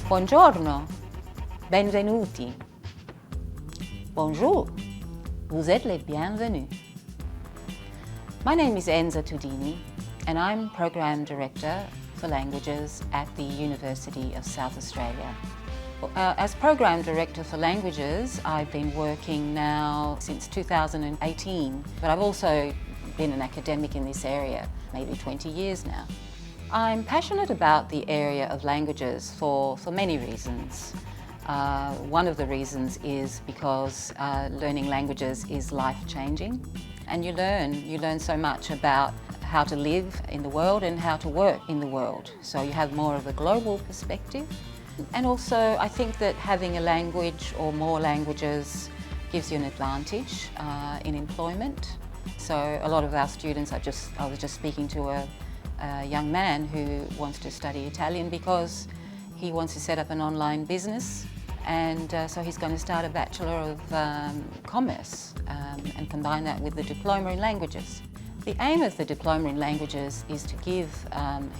Buongiorno, benvenuti. Bonjour, vous êtes les bienvenus. My name is Enza Tudini and I'm Program Director for Languages at the University of South Australia. As Program Director for Languages, I've been working now since 2018, but I've also been an academic in this area, maybe 20 years now. I'm passionate about the area of languages for many reasons. One of the reasons is because learning languages is life-changing, and you learn so much about how to live in the world and how to work in the world. So you have more of a global perspective. And also I think that having a language or more languages gives you an advantage in employment. So a lot of our students, I was just speaking to a young man who wants to study Italian because he wants to set up an online business, and so he's going to start a Bachelor of Commerce and combine that with the Diploma in Languages. The aim of the Diploma in Languages is to give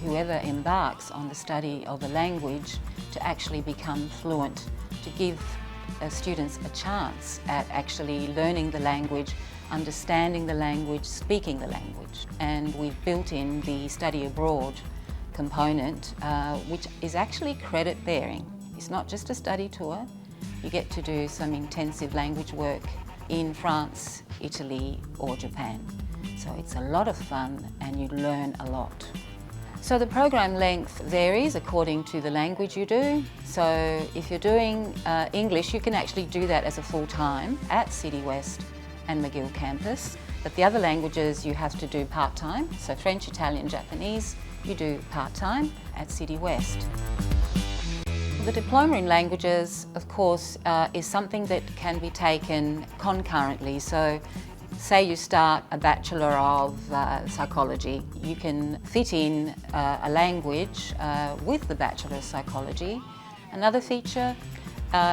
whoever embarks on the study of a language to actually become fluent, to give students a chance at actually learning the language, understanding the language, speaking the language. And we've built in the study abroad component, which is actually credit bearing. It's not just a study tour. You get to do some intensive language work in France, Italy or Japan. So it's a lot of fun and you learn a lot. So the program length varies according to the language you do. So if you're doing English, you can actually do that as a full-time at Citywest and McGill campus. But the other languages you have to do part-time. So French, Italian, Japanese, you do part-time at Citywest. The Diploma in Languages, of course, is something that can be taken concurrently. So say you start a Bachelor of Psychology, you can fit in a language with the Bachelor of Psychology. Another feature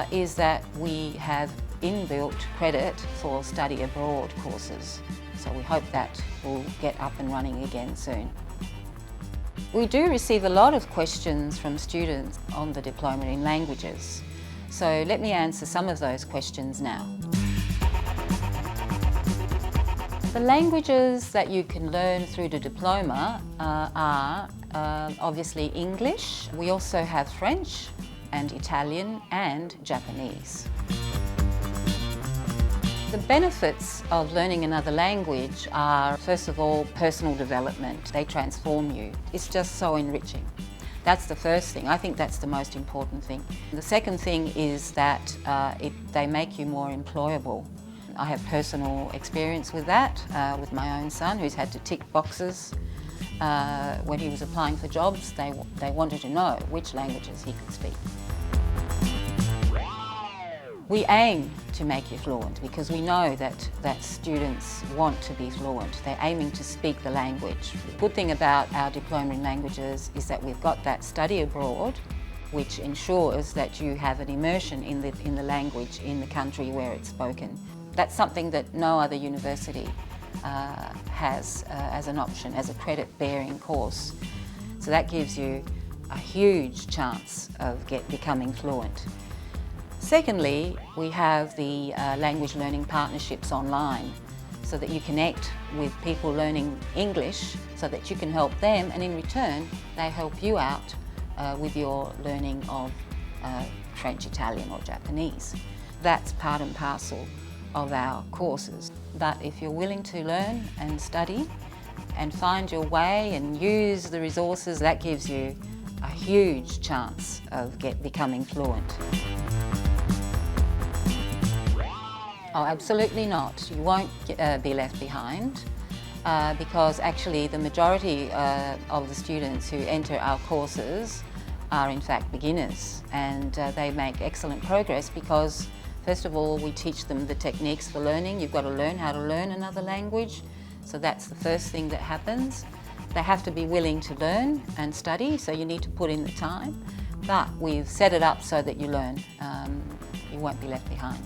is that we have inbuilt credit for study abroad courses. So we hope that will get up and running again soon. We do receive a lot of questions from students on the Diploma in Languages. So let me answer some of those questions now. The languages that you can learn through the diploma are obviously English. We also have French and Italian and Japanese. The benefits of learning another language are, first of all, personal development. They transform you. It's just so enriching. That's the first thing. I think that's the most important thing. The second thing is that they make you more employable. I have personal experience with that, with my own son who's had to tick boxes. When he was applying for jobs, they wanted to know which languages he could speak. We aim to make you fluent because we know that students want to be fluent. They're aiming to speak the language. The good thing about our Diploma in Languages is that we've got that study abroad, which ensures that you have an immersion in the language in the country where it's spoken. That's something that no other university has as an option, as a credit-bearing course. So that gives you a huge chance of becoming fluent. Secondly, we have the language learning partnerships online so that you connect with people learning English so that you can help them, and in return they help you out with your learning of French, Italian or Japanese. That's part and parcel of our courses. But if you're willing to learn and study and find your way and use the resources, that gives you a huge chance of becoming fluent. Oh, absolutely not. You won't be left behind because actually the majority of the students who enter our courses are in fact beginners, and they make excellent progress because first of all we teach them the techniques for learning. You've got to learn how to learn another language, so that's the first thing that happens. They have to be willing to learn and study, so you need to put in the time, but we've set it up so that you learn. You won't be left behind.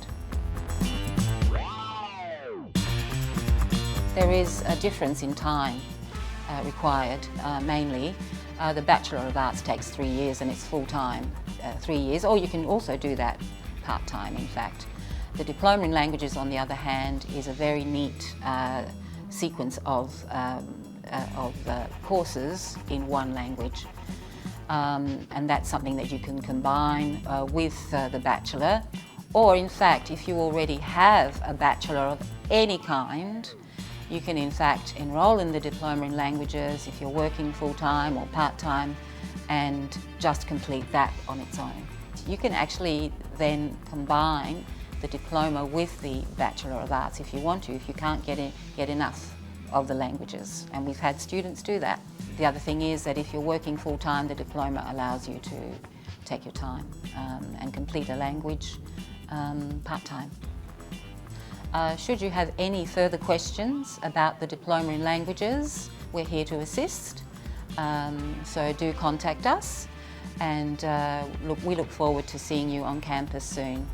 There is a difference in time required mainly. The Bachelor of Arts takes 3 years and it's full-time, 3 years, or you can also do that part-time in fact. The Diploma in Languages, on the other hand, is a very neat sequence of courses in one language. And that's something that you can combine with the Bachelor, or in fact, if you already have a Bachelor of any kind, you can in fact enrol in the Diploma in Languages if you're working full-time or part-time and just complete that on its own. You can actually then combine the diploma with the Bachelor of Arts if you want to, if you can't get enough of the languages, and we've had students do that. The other thing is that if you're working full-time, the diploma allows you to take your time and complete a language part-time. Should you have any further questions about the Diploma in Languages, we're here to assist, so do contact us, and we look forward to seeing you on campus soon.